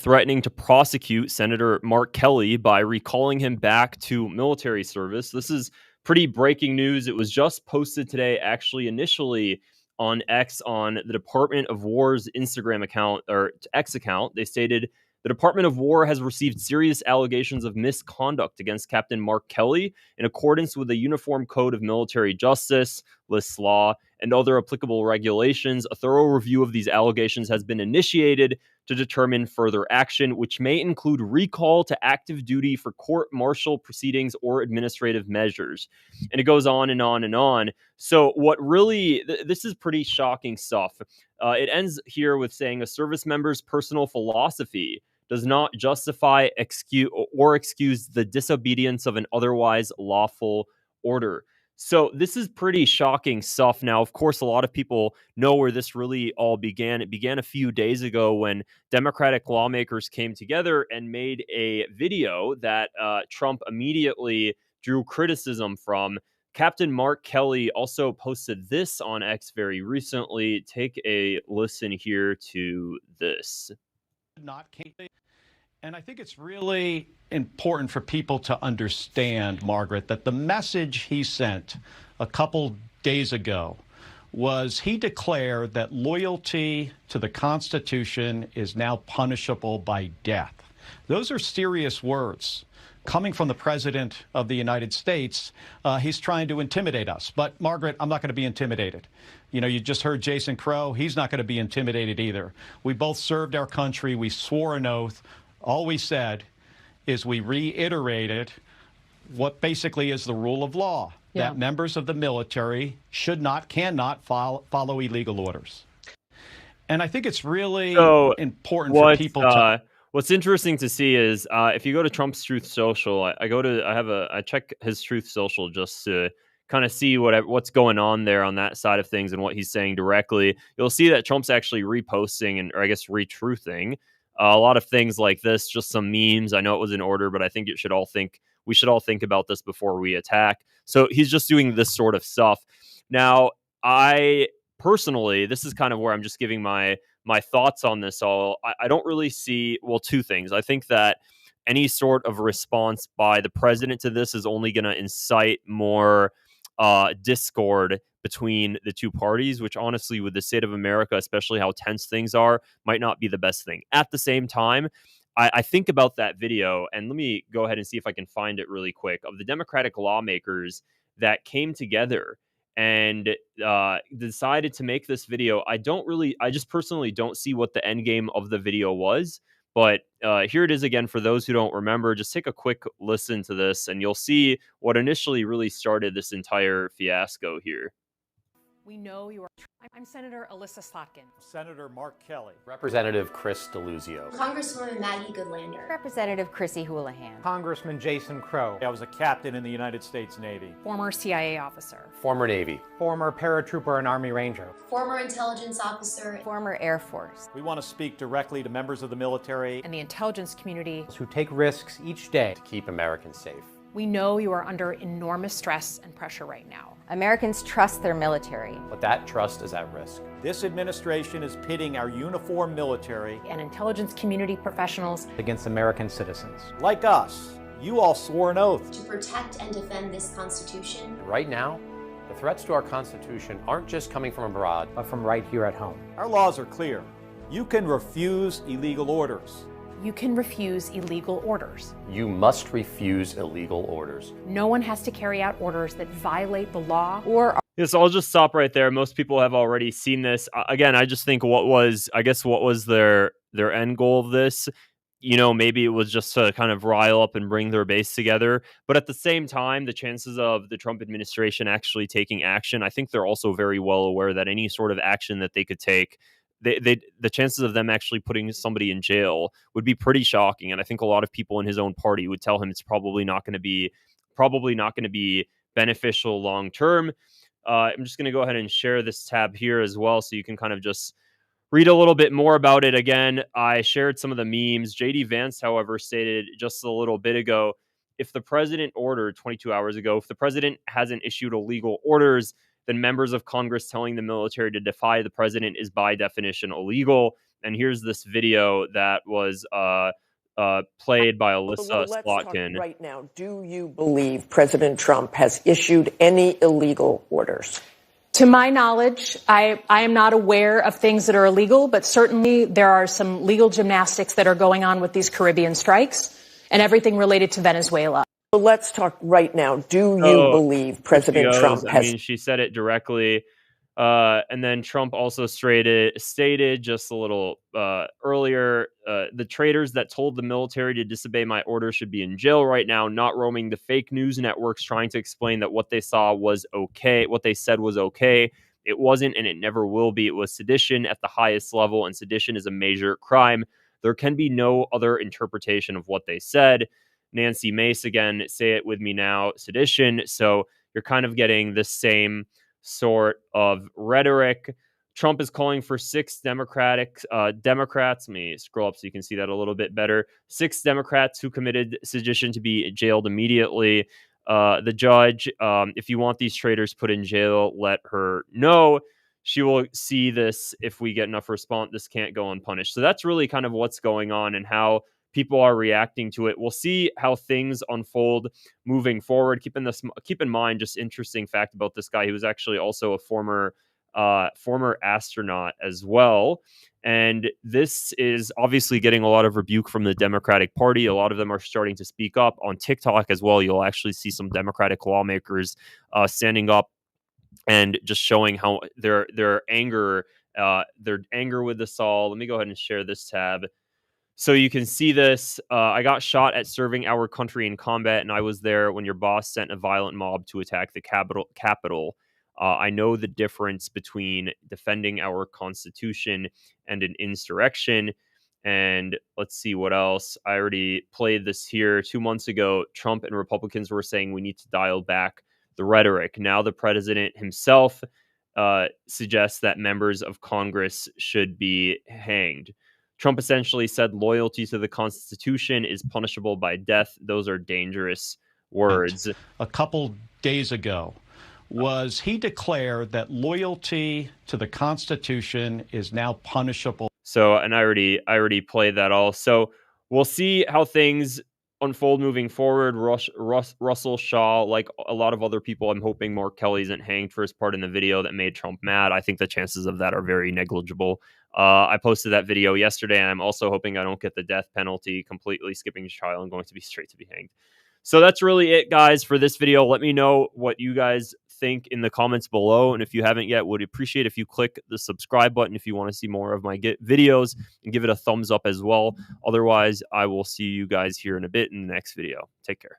threatening to prosecute Senator Mark Kelly by recalling him back to military service. This is pretty breaking news. It was just posted today, actually, initially on X, on the Department of War's Instagram account, or X account. They stated the Department of War has received serious allegations of misconduct against Captain Mark Kelly in accordance with the Uniform Code of Military Justice, lists law, and other applicable regulations. A thorough review of these allegations has been initiated to determine further action, which may include recall to active duty for court-martial proceedings or administrative measures. And it goes on and on and on. So what really, this is pretty shocking stuff. It ends here with saying a service member's personal philosophy does not justify, excuse the disobedience of an otherwise lawful order. So this is pretty shocking stuff. Now, of course, a lot of people know where this really all began. It began a few days ago when Democratic lawmakers came together and made a video that Trump immediately drew criticism from. Captain Mark Kelly also posted this on X very recently. Take a listen here to this. And I think it's really important for people to understand, Margaret, that the message he sent a couple days ago was he declared that loyalty to the Constitution is now punishable by death. Those are serious words. Coming from the President of the United States, he's trying to intimidate us. But, Margaret, I'm not going to be intimidated. You know, you just heard Jason Crow. He's not going to be intimidated either. We both served our country. We swore an oath. All we said is we reiterated what basically is the rule of law, that members of the military cannot follow illegal orders. And I think it's really important for people to... What's interesting to see is if you go to Trump's Truth Social, I check his Truth Social just to kind of see what's going on there on that side of things and what he's saying directly. You'll see that Trump's actually reposting or I guess retruthing a lot of things like this, just some memes. I know it was in order, but I think we should all think about this before we attack. So he's just doing this sort of stuff. Now, I personally, this is kind of where I'm just giving my thoughts on this all. I don't really see, well, two things. I think that any sort of response by the president to this is only going to incite more discord between the two parties, which honestly, with the state of America, especially how tense things are, might not be the best thing. At the same time, I think about that video, and let me go ahead and see if I can find it really quick, of the Democratic lawmakers that came together and decided to make this video. I just personally don't see what the end game of the video was. But here it is again for those who don't remember. Just take a quick listen to this, and you'll see what initially really started this entire fiasco here. We know you are. I'm Senator Alyssa Slotkin. Senator Mark Kelly. Representative Chris DeLuzio. Congresswoman Maggie Goodlander. Representative Chrissy Houlihan. Congressman Jason Crow. I was a captain in the United States Navy. Former CIA officer. Former Navy. Former paratrooper and Army Ranger. Former intelligence officer. Former Air Force. We want to speak directly to members of the military and the intelligence community who take risks each day to keep Americans safe. We know you are under enormous stress and pressure right now. Americans trust their military. But that trust is at risk. This administration is pitting our uniformed military and intelligence community professionals against American citizens. Like us, you all swore an oath to protect and defend this Constitution. And right now, the threats to our Constitution aren't just coming from abroad, but from right here at home. Our laws are clear. You can refuse illegal orders. You can refuse illegal orders. You must refuse illegal orders. No one has to carry out orders that violate the law or... Yes, I'll just stop right there. Most people have already seen this. Again, I just think what was their end goal of this? You know, maybe it was just to kind of rile up and bring their base together. But at the same time, the chances of the Trump administration actually taking action, I think they're also very well aware that any sort of action that they could take, the chances of them actually putting somebody in jail would be pretty shocking. And I think a lot of people in his own party would tell him it's probably not going to be beneficial long term. I'm just going to go ahead and share this tab here as well, so you can kind of just read a little bit more about it. Again, I shared some of the memes. JD Vance, however, stated just a little bit ago, if the president ordered 22 hours ago, if the president hasn't issued illegal orders, then members of Congress telling the military to defy the president is by definition illegal. And here's this video that was played by Alyssa Well, let's talk Slotkin. right now. Do you believe President Trump has issued any illegal orders? To my knowledge, I am not aware of things that are illegal, but certainly there are some legal gymnastics that are going on with these Caribbean strikes and everything related to Venezuela. Well, let's talk right now. Do you believe President Trump has... I mean, she said it directly. And then Trump also stated just a little earlier, the traitors that told the military to disobey my orders should be in jail right now, not roaming the fake news networks trying to explain that what they saw was okay, what they said was okay. It wasn't, and it never will be. It was sedition at the highest level, and sedition is a major crime. There can be no other interpretation of what they said. Nancy Mace, again, say it with me now, sedition. So you're kind of getting the same sort of rhetoric. Trump is calling for 6 Democrats. Let me scroll up so you can see that a little bit better. 6 Democrats who committed sedition to be jailed immediately. The judge, if you want these traitors put in jail, let her know. She will see this if we get enough response. This can't go unpunished. So that's really kind of what's going on and how people are reacting to it. We'll see how things unfold moving forward. Keep in mind, just interesting fact about this guy. He was actually also a former astronaut as well. And this is obviously getting a lot of rebuke from the Democratic Party. A lot of them are starting to speak up on TikTok as well. You'll actually see some Democratic lawmakers standing up and just showing how their anger with this all. Let me go ahead and share this tab. So you can see this. I got shot at serving our country in combat, and I was there when your boss sent a violent mob to attack the Capitol. I know the difference between defending our Constitution and an insurrection. And let's see what else. I already played this here 2 months ago. Trump and Republicans were saying we need to dial back the rhetoric. Now the president himself suggests that members of Congress should be hanged. Trump essentially said loyalty to the Constitution is punishable by death. Those are dangerous words. A couple days ago, was he declared that loyalty to the Constitution is now punishable. So, and I already played that all. So we'll see how things unfold moving forward. Russell Shaw, like a lot of other people, I'm hoping Mark Kelly isn't hanged for his part in the video that made Trump mad. I think the chances of that are very negligible. I posted that video yesterday, and I'm also hoping I don't get the death penalty, completely skipping his trial and going to be straight to be hanged. So that's really it, guys, for this video. Let me know what you guys think in the comments below. And if you haven't yet, would appreciate if you click the subscribe button if you want to see more of my videos, and give it a thumbs up as well. Otherwise, I will see you guys here in a bit in the next video. Take care.